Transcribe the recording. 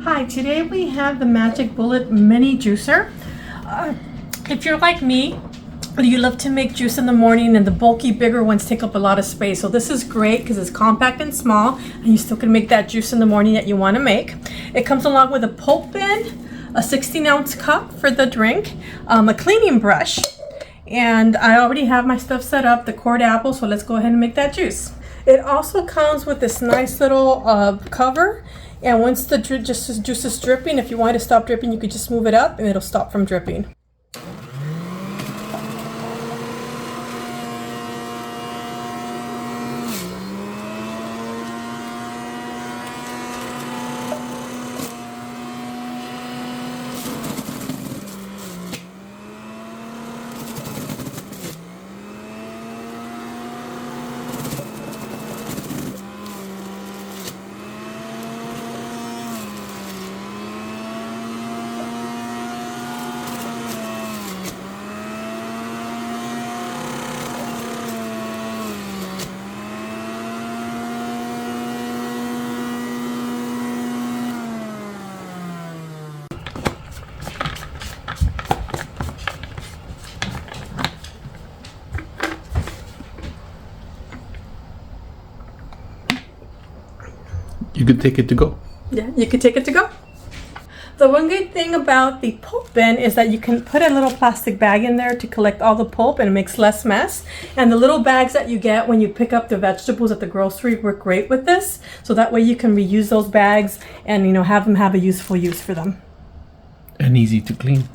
Hi, today we have the Magic Bullet Mini Juicer. If you're like me, you love to make juice in the morning and the bulky, bigger ones take up a lot of space. So this is great because it's compact and small and you still can make that juice in the morning that you want to make. It comes along with a pulp bin, a 16-ounce cup for the drink, a cleaning brush, and I already have my stuff set up, the cord apple, so let's go ahead and make that juice. It also comes with this nice little cover. And once the juice is dripping, if you want it to stop dripping, you could just move it up and it'll stop from dripping. You could take it to go. Yeah, you could take it to go. The one good thing about the pulp bin is that you can put a little plastic bag in there to collect all the pulp and it makes less mess. And the little bags that you get when you pick up the vegetables at the grocery work great with this. So that way you can reuse those bags and have them have a useful use for them. And easy to clean.